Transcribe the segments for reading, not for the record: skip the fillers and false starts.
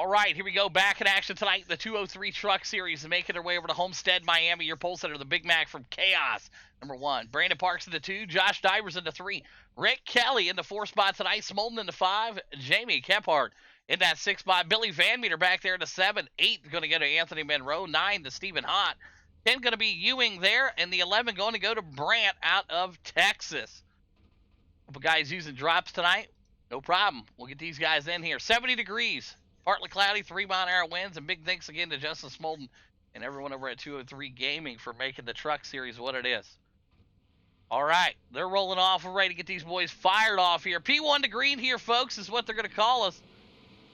right, here we go. Back in action tonight. The 203 Truck Series making their way over to Homestead, Miami. Your pole setter, the Big Mac from Chaos, number 1. Brandon Parks in the 2. Josh Divers in the 3. Rick Kelly in the 4 spot tonight. Smolden in the 5. Jamie Kephart in that 6 spot. Billy Van Meter back there in the 7. 8 going to go to Anthony Monroe. 9 to Stephen Hott. 10 going to be Ewing there. And the 11 going to go to Brant out of Texas. Couple guys using drops tonight. No problem. We'll get these guys in here. 70 degrees. Partly cloudy, 3-mile-an-hour winds, and big thanks again to Justin Smolden and everyone over at 203 Gaming for making the Truck Series what it is. All right, they're rolling off. We're ready to get these boys fired off here. P1 to green here, folks, is what they're going to call us.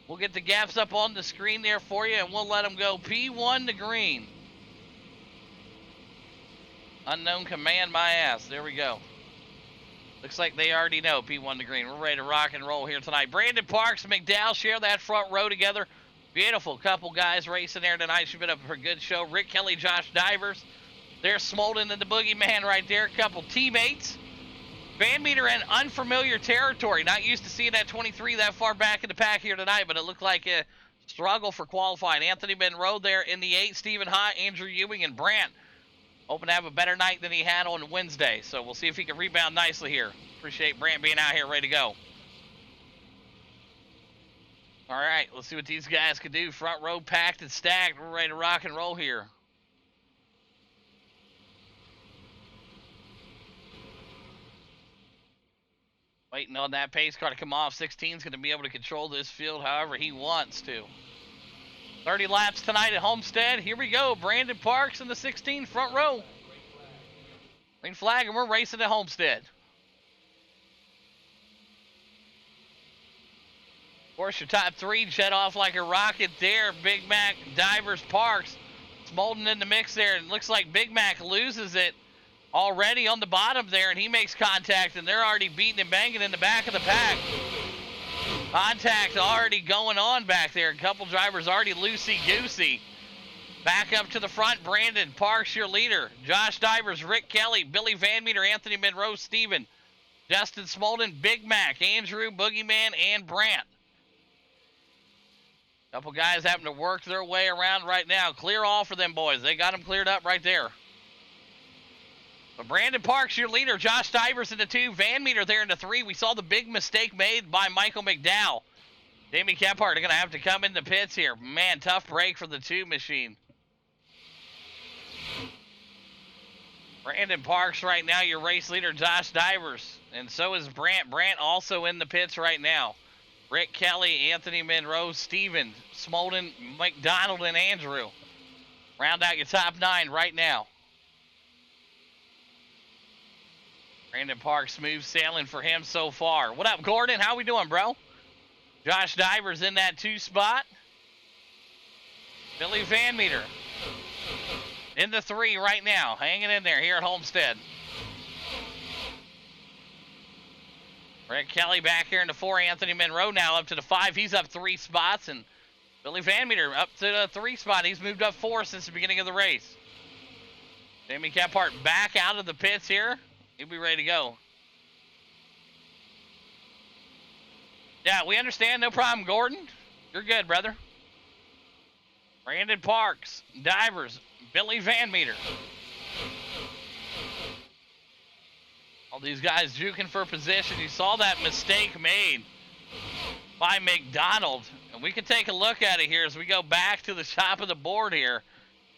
We'll get the gaps up on the screen there for you, and we'll let them go. P1 to green. Unknown command my ass. There we go. Looks like they already know P1 to green. We're ready to rock and roll here tonight. Brandon Parks, McDowell share that front row together. Beautiful couple guys racing there tonight. Should be up for a good show. Rick Kelly, Josh Divers. There's Smolden and the Boogeyman right there. Couple teammates. Van Meter in unfamiliar territory. Not used to seeing that 23 that far back in the pack here tonight, but it looked like a struggle for qualifying. Anthony Monroe there in the 8. Stephen Hott, Andrew Ewing, and Brant. Hoping to have a better night than he had on Wednesday. So we'll see if he can rebound nicely here. Appreciate Brant being out here ready to go. All right, let's see what these guys can do. Front row packed and stacked. We're ready to rock and roll here. Waiting on that pace car to come off. 16 is going to be able to control this field however he wants to. 30 laps tonight at Homestead. Here we go. Brandon Parks in the 16 front row. Green flag, and we're racing at Homestead. Of course, your top 3 jet off like a rocket there. Big Mac, Divers, Parks. Smolden in the mix there. And looks like Big Mac loses it already on the bottom there, and he makes contact, and they're already beating and banging in the back of the pack. Contact already going on back there. A couple drivers already loosey-goosey. Back up to the front, Brandon Parks, your leader. Josh Divers, Rick Kelly, Billy Van Meter, Anthony Monroe, Steven, Justin Smolden, Big Mac, Andrew, Boogeyman, and Brant. Couple guys having to work their way around right now. Clear all for them boys. They got them cleared up right there. But Brandon Parks, your leader. Josh Divers in the 2. Van Meter there in the 3. We saw the big mistake made by Michael McDowell. Jamie Kephart are going to have to come in the pits here. Man, tough break for the 2 machine. Brandon Parks right now, your race leader. Josh Divers. And so is Brant. Brant also in the pits right now. Rick Kelly, Anthony Monroe, Steven, Smolden, McDonald, and Andrew. Round out your top 9 right now. Brandon Parks, smooth sailing for him so far. What up, Gordon? How we doing, bro? Josh Divers in that 2 spot. Billy Van Meter in the 3 right now. Hanging in there here at Homestead. Rick Kelly back here in the 4. Anthony Monroe now up to the 5. He's up 3 spots. And Billy Van Meter up to the 3 spot. He's moved up 4 since the beginning of the race. Jamie Kephart back out of the pits here. He'll be ready to go. Yeah, we understand. No problem, Gordon. You're good, brother. Brandon Parks, Divers, Billy Van Meter. All these guys juking for position. You saw that mistake made by McDonald. And we can take a look at it here as we go back to the top of the board here.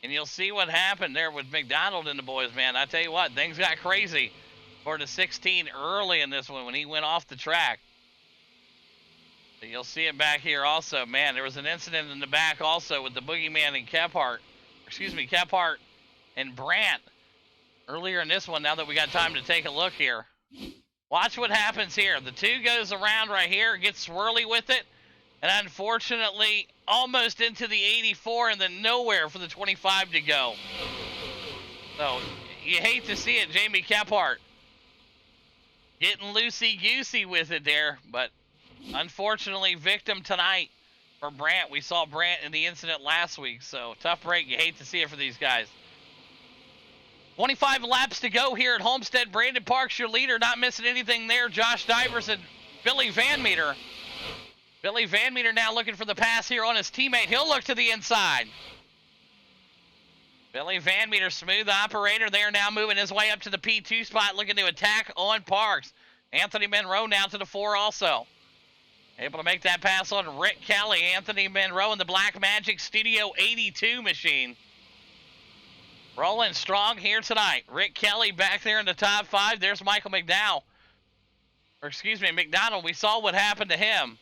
And you'll see what happened there with McDonald and the boys, man. I tell you what, things got crazy for the 16 early in this one when he went off the track. But you'll see it back here also. Man, there was an incident in the back also with the Boogeyman and Kephart. Excuse me, Kephart and Brant earlier in this one, now that we got time to take a look here. Watch what happens here. The 2 goes around right here, gets swirly with it, and unfortunately almost into the 84 and then nowhere for the 25 to go. So you hate to see it, Jamie Kephart. Getting loosey-goosey with it there, but unfortunately victim tonight for Brant. We saw Brant in the incident last week, so tough break. You hate to see it for these guys. 25 laps to go here at Homestead. Brandon Parks, your leader, not missing anything there. Josh Divers and Billy Van Meter. Billy Van Meter now looking for the pass here on his teammate. He'll look to the inside. Billy Van Meter, smooth operator there, now moving his way up to the P2 spot, looking to attack on Parks. Anthony Monroe now to the 4 also. Able to make that pass on Rick Kelly. Anthony Monroe in the Black Magic Studio 82 machine. Rolling strong here tonight. Rick Kelly back there in the top 5. There's Michael McDowell. Or excuse me, McDonald. We saw what happened to him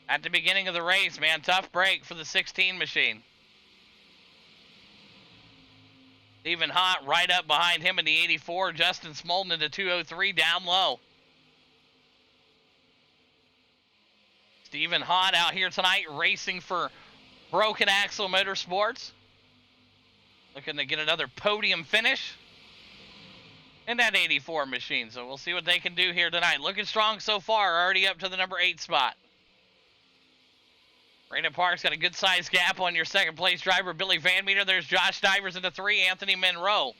at the beginning of the race, man. Tough break for the 16 machine. Stephen Hott right up behind him in the 84. Justin Smolden in the 203 down low. Stephen Hott out here tonight racing for Broken Axle Motorsports. Looking to get another podium finish in that 84 machine. So we'll see what they can do here tonight. Looking strong so far. Already up to the number 8 spot. Brandon Parks got a good sized gap on your second place driver, Billy Van Meter. There's Josh Divers in the 3, Anthony Monroe.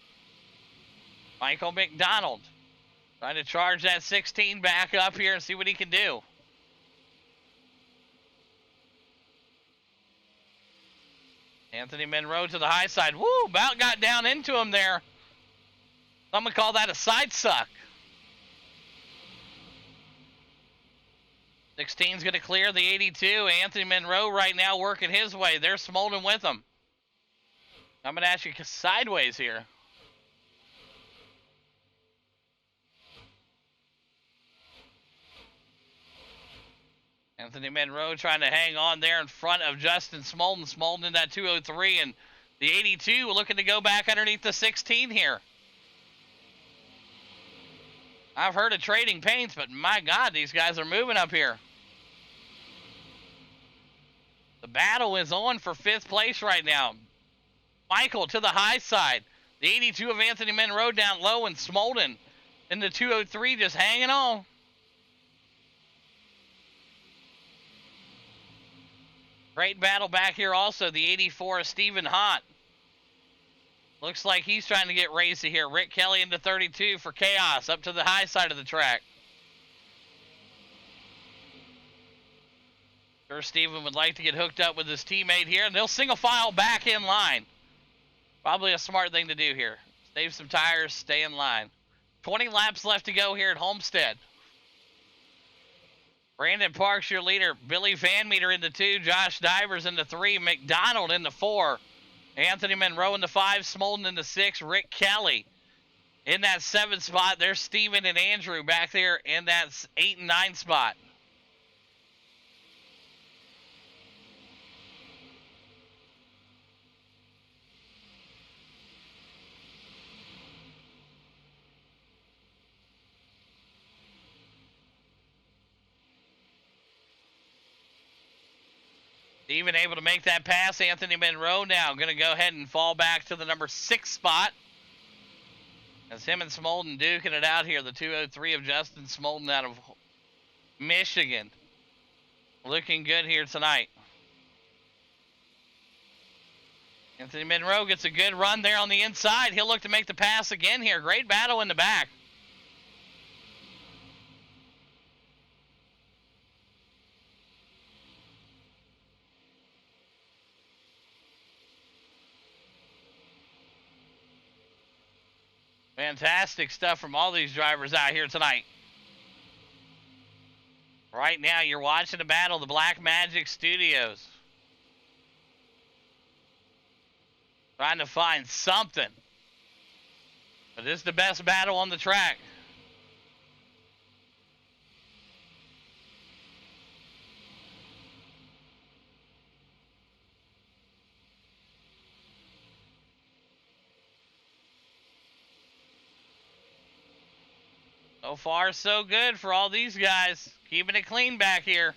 Michael McDonald trying to charge that 16 back up here and see what he can do. Anthony Monroe to the high side. Woo, about got down into him there. I'm going to call that a side suck. 16's going to clear the 82. Anthony Monroe right now working his way. There's Smolden with him. I'm going to ask you sideways here. Anthony Monroe trying to hang on there in front of Justin Smolden. Smolden in that 203, and the 82 looking to go back underneath the 16 here. I've heard of trading paints, but my God, these guys are moving up here. The battle is on for 5th place right now. Michael to the high side. The 82 of Anthony Monroe down low, and Smolden in the 203 just hanging on. Great battle back here also. The 84 of Stephen Hott. Looks like he's trying to get racy here. Rick Kelly into 32 for Chaos up to the high side of the track. Sure, Stephen would like to get hooked up with his teammate here, and they'll single file back in line. Probably a smart thing to do here. Save some tires, stay in line. 20 laps left to go here at Homestead. Brandon Parks, your leader. Billy Van Meter in the 2. Josh Divers in the 3. McDonald in the 4. Anthony Monroe in the 5. Smolden in the 6. Rick Kelly in that 7 spot. There's Steven and Andrew back there in that 8 and 9 spot. Even able to make that pass. Anthony Monroe now going to go ahead and fall back to the number 6 spot. As him and Smolden duking it out here. The 203 of Justin Smolden out of Michigan. Looking good here tonight. Anthony Monroe gets a good run there on the inside. He'll look to make the pass again here. Great battle in the back. Fantastic stuff from all these drivers out here tonight. Right now, you're watching the battle of the Black Magic Studios. Trying to find something. But this is the best battle on the track. So far, so good for all these guys. Keeping it clean back here.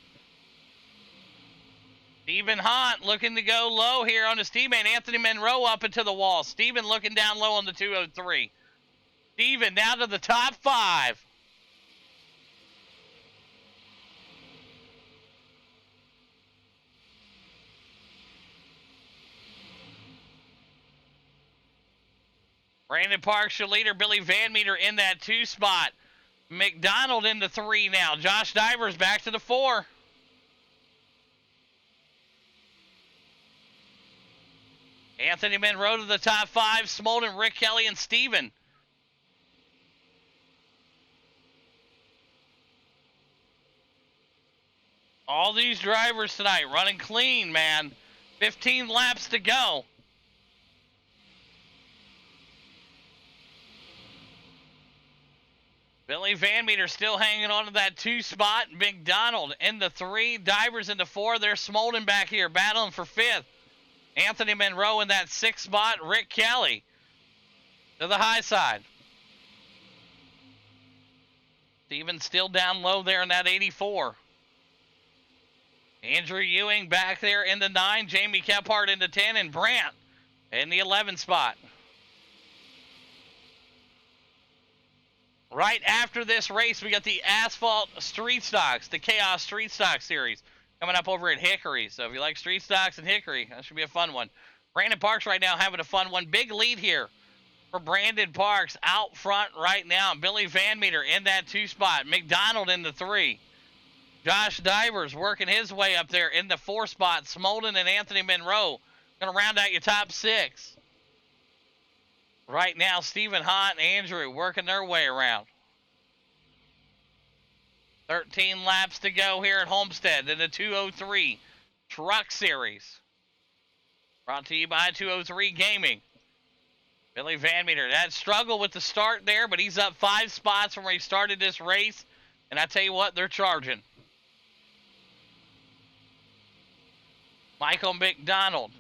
Stephen Hott looking to go low here on his teammate. Anthony Monroe up into the wall. Stephen looking down low on the 203. Stephen down to the top 5. Brandon Parks, your leader. Billy Van Meter in that 2 spot. McDonald into 3 now. Josh Divers back to the 4. Anthony Monroe to the top 5. Smolden, Rick Kelly, and Steven. All these drivers tonight running clean, man. 15 laps to go. Billy Van Meter still hanging on to that 2 spot. McDonald in the 3. Divers in the 4. There's Smolden back here battling for 5th. Anthony Monroe in that 6th spot. Rick Kelly to the high side. Steven still down low there in that 84. Andrew Ewing back there in the 9. Jamie Kephart in the 10. And Brandt in the 11 spot. Right after this race, we got the Asphalt Street Stocks, the Chaos Street Stock Series, coming up over at Hickory. So if you like street stocks in Hickory, that should be a fun one. Brandon Parks right now having a fun one. Big lead here for Brandon Parks out front right now. Billy Van Meter in that 2 spot. McDonald in the 3. Josh Divers working his way up there in the 4 spot. Smolden and Anthony Monroe going to round out your top 6. Right now, Stephen Hott and Andrew working their way around. 13 laps to go here at Homestead in the 203 Truck Series. Brought to you by 203 Gaming. Billy Van Meter, that struggle with the start there, but he's up 5 spots from where he started this race. And I tell you what, they're charging. Michael McDonald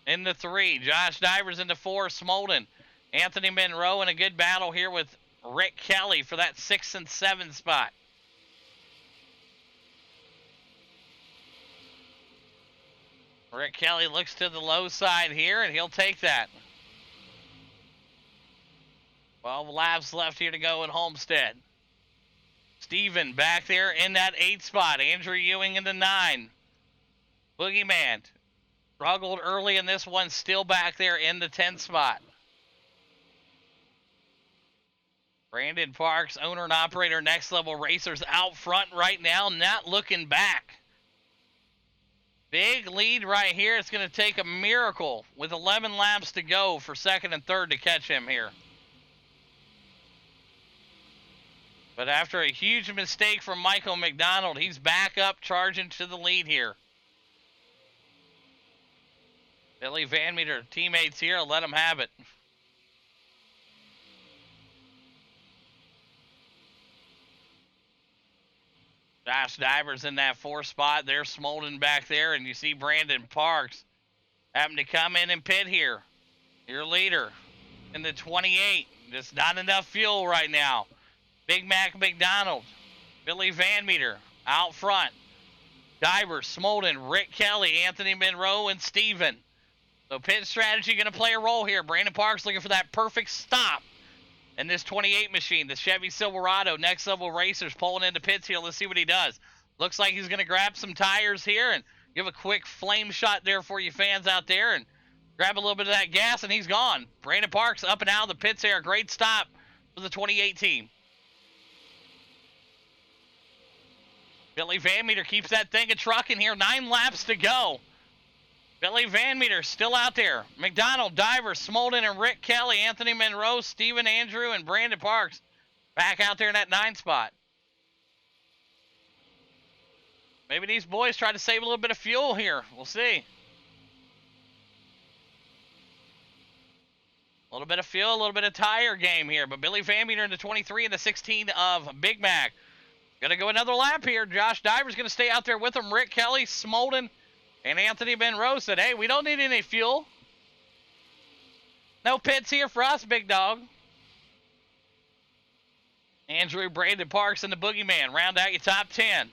in the 3. Josh Divers in the 4. Smolden. Anthony Monroe in a good battle here with Rick Kelly for that 6 and 7 spot. Rick Kelly looks to the low side here, and he'll take that. 12 laps left here to go at Homestead. Steven back there in that 8 spot. Andrew Ewing in the 9. Boogeyman struggled early in this one, still back there in the 10 spot. Brandon Parks, owner and operator, Next Level Racers, out front right now, not looking back. Big lead right here. It's going to take a miracle with 11 laps to go for 2nd and 3rd to catch him here. But after a huge mistake from Michael McDonald, he's back up charging to the lead here. Billy Van Meter, teammates here, let him have it. Josh Divers in that 4 spot. There's Smolden back there, and you see Brandon Parks having to come in and pit here. Your leader in the 28. Just not enough fuel right now. Big Mac McDonald, Billy Van Meter out front. Divers, Smolden, Rick Kelly, Anthony Monroe, and Steven. So pit strategy going to play a role here. Brandon Parks looking for that perfect stop in this 28 machine. The Chevy Silverado, Next Level Racers pulling into pits here. Let's see what he does. Looks like he's going to grab some tires here and give a quick flame shot there for you fans out there and grab a little bit of that gas, and he's gone. Brandon Parks up and out of the pits there. Great stop for the 28 team. Billy Van Meter keeps that thing a trucking here. 9 laps to go. Billy Van Meter still out there. McDonald, Divers, Smolden, and Rick Kelly, Anthony Monroe, Steven Andrew, and Brandon Parks back out there in that 9 spot. Maybe these boys try to save a little bit of fuel here. We'll see. A little bit of fuel, a little bit of tire game here. But Billy Van Meter in the 23 and the 16 of Big Mac. Going to go another lap here. Josh Divers going to stay out there with him. Rick Kelly, Smolden, and Anthony Monroe said, hey, we don't need any fuel. No pits here for us, big dog. Andrew, Brandon Parks, and the Boogeyman round out your top 10.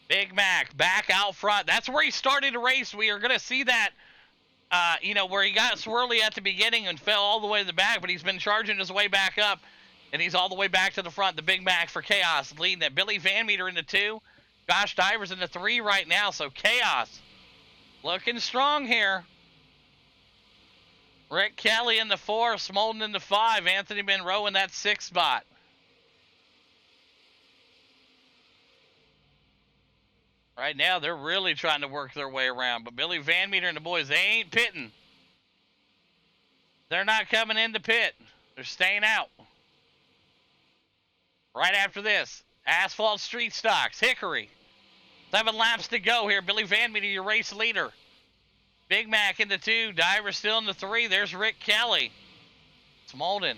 Big Mac back out front. That's where he started the race. We are going to see that, where he got swirly at the beginning and fell all the way to the back, but he's been charging his way back up, and he's all the way back to the front. The Big Mac for Chaos leading that. Billy Van Meter in the 2. Josh Divers in the 3 right now, so Chaos looking strong here. Rick Kelly in the 4, Smolden in the 5, Anthony Monroe in that 6 spot. Right now, they're really trying to work their way around, but Billy Van Meter and the boys, they ain't pitting. They're not coming in the pit. They're staying out. Right after this, Asphalt Street Stocks, Hickory. 7 laps to go here. Billy Van Meter, your race leader. Big Mac in the 2, Diver still in the 3. There's Rick Kelly. Smolden.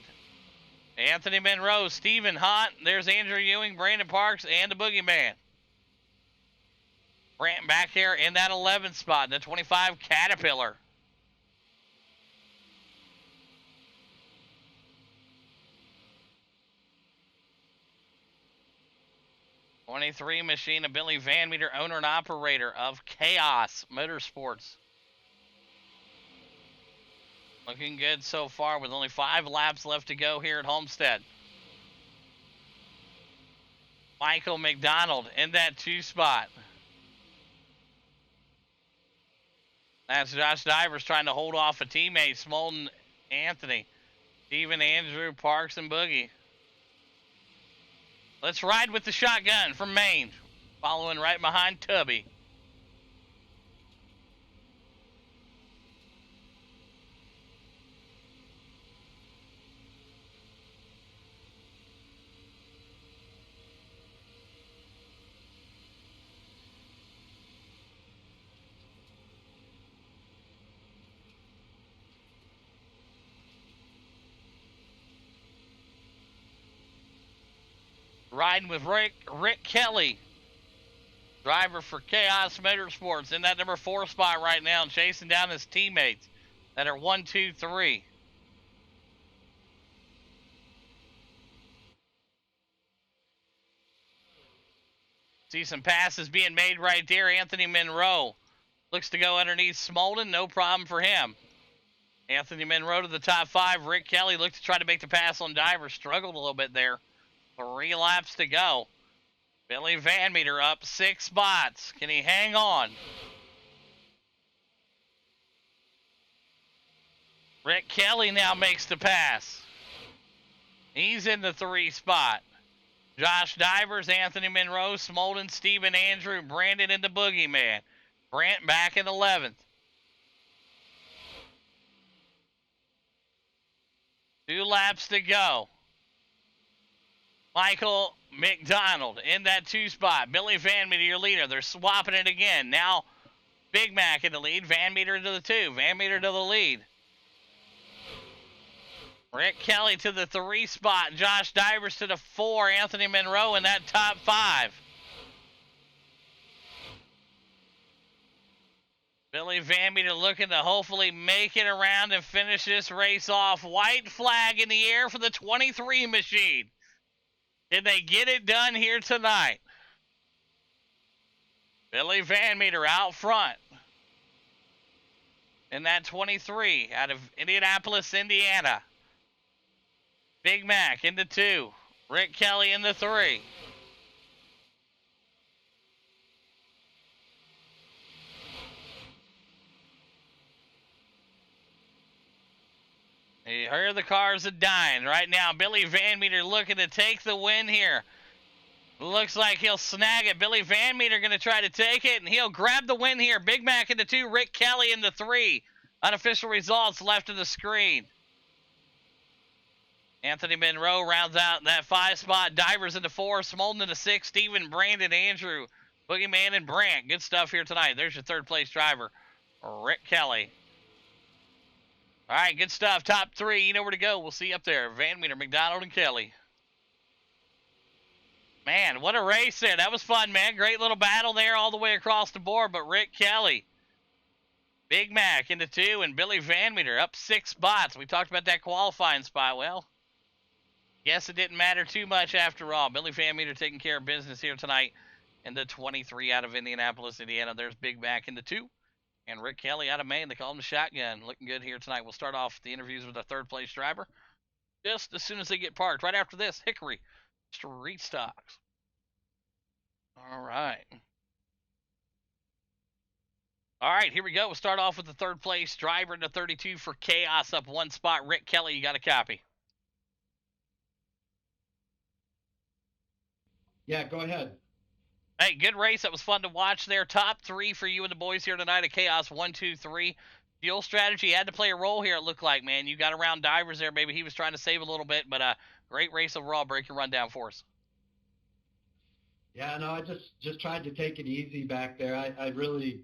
Anthony Monroe, Stephen Hunt. There's Andrew Ewing, Brandon Parks, and the Boogeyman. Brant back here in that 11th spot, the 25 Caterpillar. '23 machine of Billy Van Meter, owner and operator of Chaos Motorsports. Looking good so far with only 5 laps left to go here at Homestead. Michael McDonald in that 2 spot. That's Josh Divers trying to hold off a teammate, Smolden Anthony. Stephen, Andrew, Parks, and Boogie. Let's ride with the shotgun from Maine. Following right behind Tubby. Riding with Rick Kelly, driver for Chaos Motorsports, in that number 4 spot right now, chasing down his teammates that are 1, 2, 3. See some passes being made right there. Anthony Monroe looks to go underneath Smolden, no problem for him. Anthony Monroe to the top 5. Rick Kelly looked to try to make the pass on Diver, struggled a little bit there. 3 laps to go. Billy Van Meter up 6 spots. Can he hang on? Rick Kelly now makes the pass. He's in the 3 spot. Josh Divers, Anthony Monroe, Smolden, Stephen, Andrew, Brandon, and the Boogeyman. Brant back in 11th. 2 laps to go. Michael McDonald in that 2 spot. Billy Van Meter, your leader. They're swapping it again. Now Big Mac in the lead. Van Meter to the 2. Van Meter to the lead. Rick Kelly to the 3 spot. Josh Divers to the 4. Anthony Monroe in that top 5. Billy Van Meter looking to hopefully make it around and finish this race off. White flag in the air for the 23 machine. Did they get it done here tonight? Billy Van Meter out front in that 23 out of Indianapolis, Indiana. Big Mac in the 2. Rick Kelly in the 3. You hear the cars are dying right now. Billy Van Meter looking to take the win here. Looks like he'll snag it. Billy Van Meter going to try to take it, and he'll grab the win here. Big Mac in the 2, Rick Kelly in the 3. Unofficial results left of the screen. Anthony Monroe rounds out that 5 spot. Divers in the 4, Smolden in the 6, Stephen, Brandon, Andrew, Boogeyman, and Brant. Good stuff here tonight. There's your 3rd place driver, Rick Kelly. All right, good stuff. Top 3, you know where to go. We'll see you up there. Van Meter, McDonald, and Kelly. Man, what a race there. That was fun, man. Great little battle there all the way across the board. But Rick Kelly, Big Mac into 2, and Billy Van Meter up 6 spots. We talked about that qualifying spot. Well, guess it didn't matter too much after all. Billy Van Meter taking care of business here tonight in the 23 out of Indianapolis, Indiana. There's Big Mac into 2. And Rick Kelly out of Maine, they call him the shotgun. Looking good here tonight. We'll start off the interviews with our 3rd place driver just as soon as they get parked. Right after this, Hickory Street Stocks. All right. All right, here we go. We'll start off with the third place driver in the 32 for Chaos, up one spot. Rick Kelly, you got a copy. Yeah, go ahead. Hey, good race. That was fun to watch there. Top three for you and the boys here tonight at Chaos. 1, 2, 3. Fuel strategy had to play a role here, it looked like, man. You got around Divers there. Maybe he was trying to save a little bit, but great race overall. Break your rundown for us. Yeah, no, I just tried to take it easy back there. I really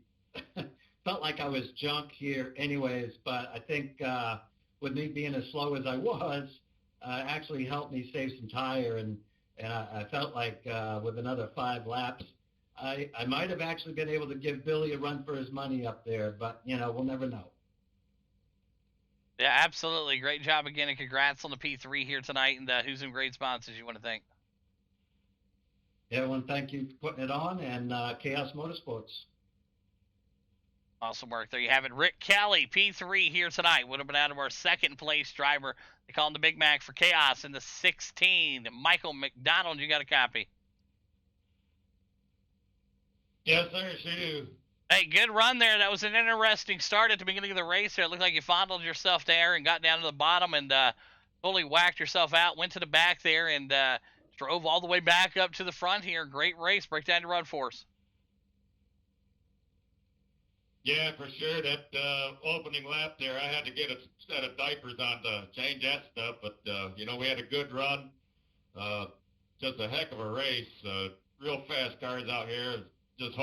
felt like I was junk here anyways, but I think with me being as slow as I was, actually helped me save some tire, and I felt like with another 5 laps, I might have actually been able to give Billy a run for his money up there, but we'll never know. Yeah, absolutely. Great job again, and congrats on the P3 here tonight. And who's some great sponsors you want to thank? Everyone, thank you for putting it on, and Chaos Motorsports. Awesome work. There you have it. Rick Kelly, P3 here tonight. Would have been out of our second place driver. They call him the Big Mac for Chaos in the 16. Michael McDonald, you got a copy. Yes, sir, she do. Hey, good run there. That was an interesting start at the beginning of the race there. It looked like you fondled yourself there and got down to the bottom and fully whacked yourself out. Went to the back there and drove all the way back up to the front here. Great race. Break down your run for us. Yeah, for sure. That opening lap there, I had to get a set of diapers on to change that stuff. But, we had a good run. Just a heck of a race. Real fast cars out here. Just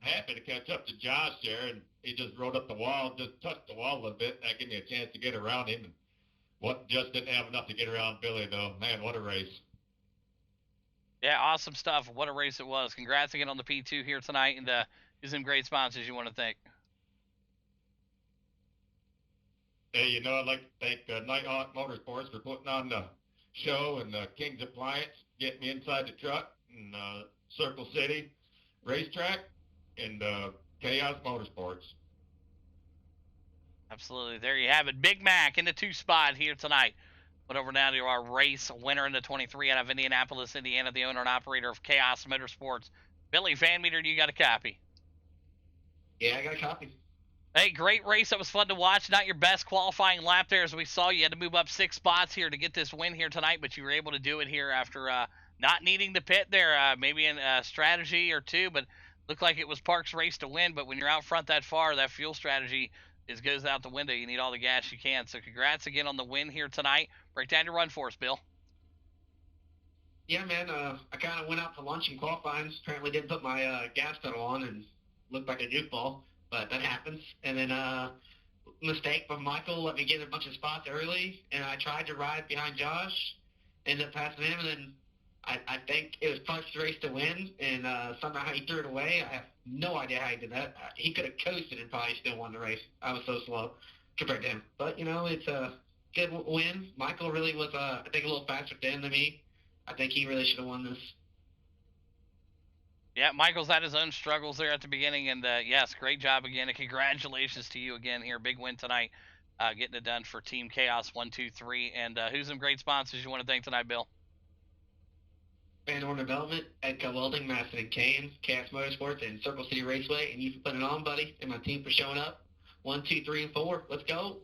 happy to catch up to Josh there. And he just rode up the wall, just touched the wall a little bit. That gave me a chance to get around him. And just didn't have enough to get around Billy, though. Man, what a race. Yeah, awesome stuff. What a race it was. Congrats again on the P2 here tonight. And who's some great sponsors you want to thank? Hey, I'd like to thank Nighthawk Motorsports for putting on the show, and King's Appliance getting me inside the truck, and Circle City Racetrack, and Chaos Motorsports. Absolutely. There you have it. Big Mac in the 2 spot here tonight. But over now to our race winner in the 23 out of Indianapolis, Indiana, the owner and operator of Chaos Motorsports. Billy Van Meter, you got a copy? Yeah, I got a copy. Hey, great race. That was fun to watch. Not your best qualifying lap there, as we saw. You had to move up 6 spots here to get this win here tonight, but you were able to do it here after not needing the pit there. Maybe in a strategy or two, but looked like it was Park's race to win. But when you're out front that far, that fuel strategy goes out the window. You need all the gas you can. So congrats again on the win here tonight. Break down your run for us, Bill. Yeah, man. I kind of went out for lunch in qualifying. Apparently didn't put my gas pedal on and looked like a goofball, but that happens. And then mistake from Michael let me get a bunch of spots early, and I tried to ride behind Josh, ended up passing him, and then I think it was Park's race to win, and somehow he threw it away. I have no idea how he did that. He could have coasted and probably still won the race. I was so slow compared to him. But, it's a good win. Michael really was, I think, a little faster than me. I think he really should have won this. Yeah, Michael's had his own struggles there at the beginning, and yes, great job again, and congratulations to you again here. Big win tonight, getting it done for Team Chaos 1, 2, 3. And who's some great sponsors you want to thank tonight, Bill? Van Horn Development, Edco Welding, Madison and Kane, Chaos Motorsports, and Circle City Raceway, and you for putting it on, buddy, and my team for showing up. 1, 2, 3, and 4. Let's go.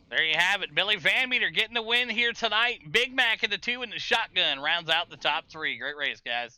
There you have it. Billy Van Meter getting the win here tonight. Big Mac in the 2 and the shotgun rounds out the top 3. Great race, guys.